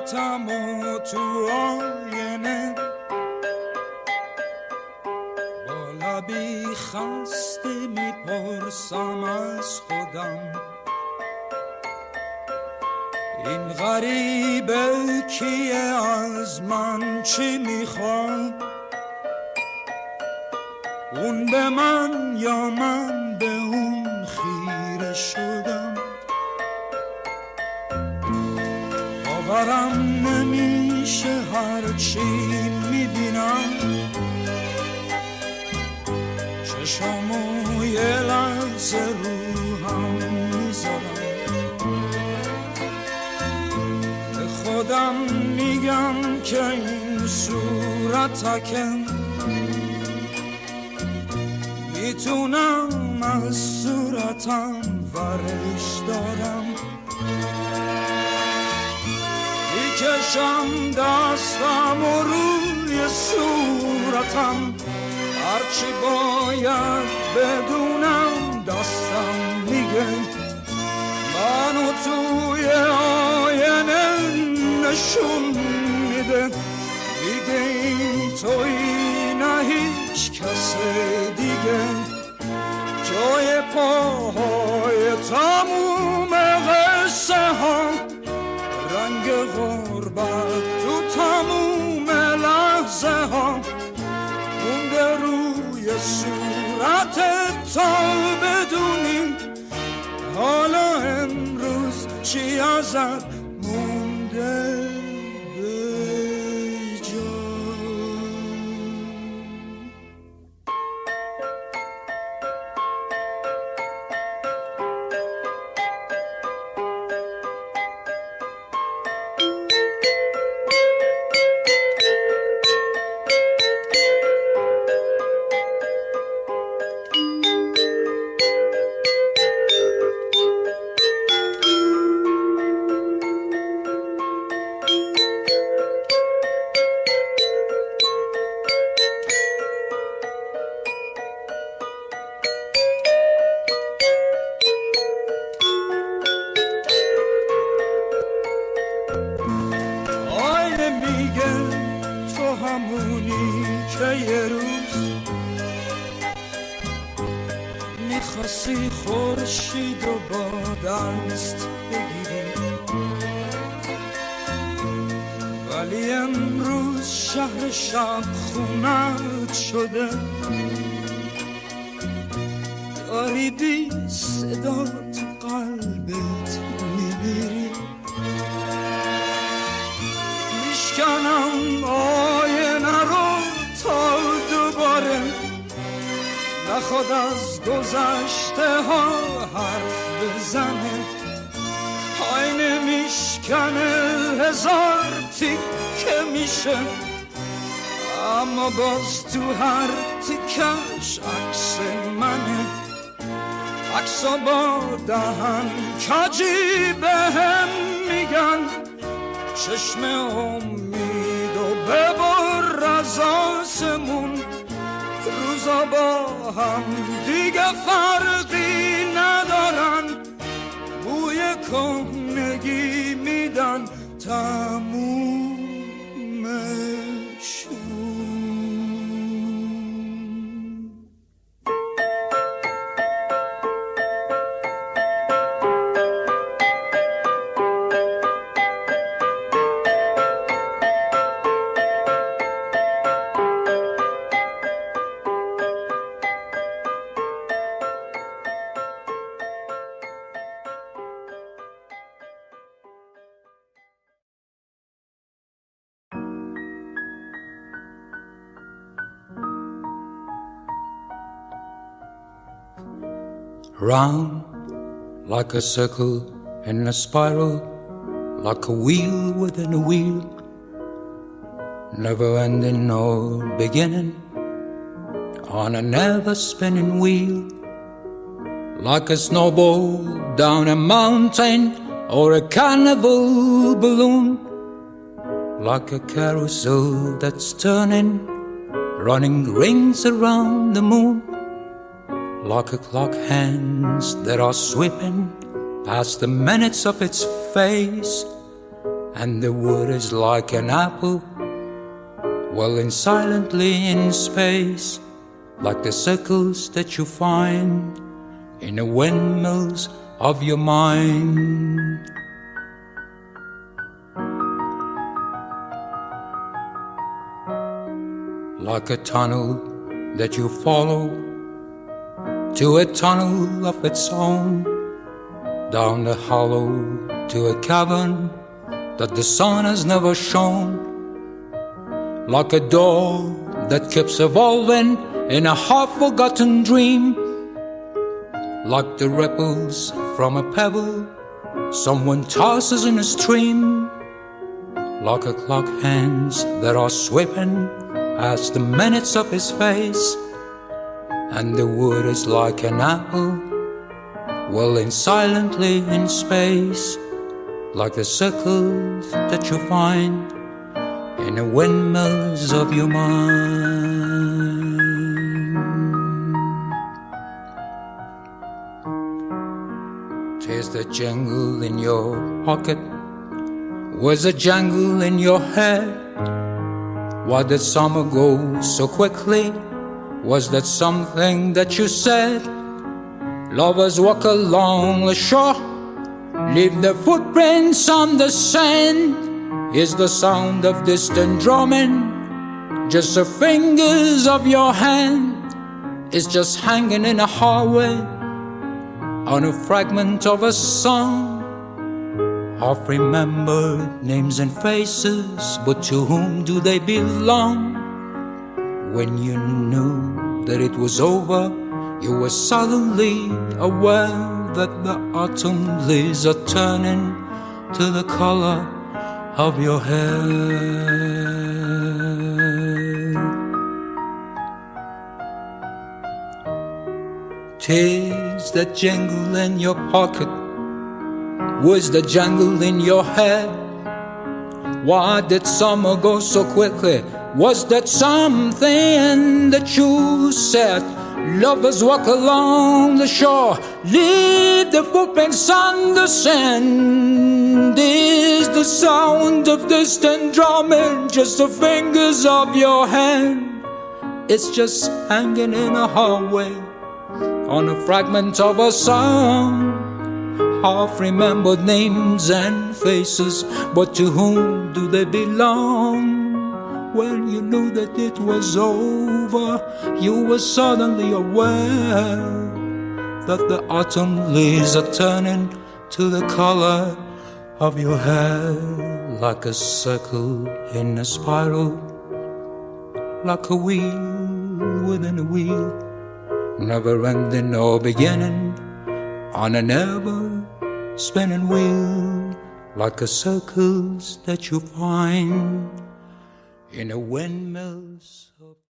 صورتم و تو آینه با لبی خسته میپرسم از خودم این غریبه کیه از من چی میخواد اون به من یا من به اون خیره شدم باورم نمیشه هرچی میبینم چشمو یه لحظه رو هم میذارم به خودم میگم که این صورتکم میتونم از صورتم ورش دارم میکشم دستم و روی صورتم هرچی باید بدونم دستم میگه منو توی آینه نشون میده دیگه این تویی نه هیچ کس دیگه جای پاهای تموم قصه ها رنگ غربت تو تموم لحظه ها مونده روی صورتت تا بدونی حالا امروز چی ازت مونده به جا میخواستی خورشید و با دست بگیری ولی امروز شهر شب خونت شده داری بی صدا تو قلبت میمیری میشکنم آینه رو تا دوباره نخواد از گذشته ها حرف بزنه آینه میشکنه هزار تیکه میشه اما باز تو هر تیکش عکس منه عکسا با دهن کجی بهم میگن چشم امید و ببر از آسمون روزا با هم دیگه فرقی ندارن بوی کهنگی میدن تمومشون Round like a circle in a spiral, like a wheel within a wheel, never ending nor beginning, on a never spinning wheel, like a snowball down a mountain or a carnival balloon, like a carousel that's turning, running rings around the moon. Like a clock hands that are sweeping past the minutes of its face and the wood is like an apple, whirling silently in space, like the circles that you find in the windmills of your mind. Like a tunnel that you follow to a tunnel of its own, down the hollow to a cavern that the sun has never shown. Like a door that keeps evolving in a half-forgotten dream, like the ripples from a pebble someone tosses in a stream, like a clock hands that are sweeping as the minutes of his face, and the wood is like an apple, whirling silently in space, like the circles that you find in the windmills of your mind. 'Tis the jangle in your pocket, was a jangle in your head. Why did summer go so quickly? Was that something that you said? Lovers walk along the shore, leave their footprints on the sand. Is the sound of distant drumming just the fingers of your hand? It's just hanging in a hallway on a fragment of a song. Half remembered names and faces, but to whom do they belong? When you knew that it was over, you were suddenly aware that the autumn leaves are turning to the color of your hair. 'Tis the jingle in your pocket, was the jangle in your head. Why did summer go so quickly? Was that something that you said? Lovers walk along the shore, leave their footprints on the sand. Is the sound of distant drumming just the fingers of your hand? It's just hanging in a hallway on a fragment of a song. Half remembered names and faces, but to whom do they belong? When you knew that it was over, you were suddenly aware that the autumn leaves are turning to the color of your hair. Like a circle in a spiral, like a wheel within a wheel, never ending or beginning on an ever spinning wheel, like the circles that you find in the windmills of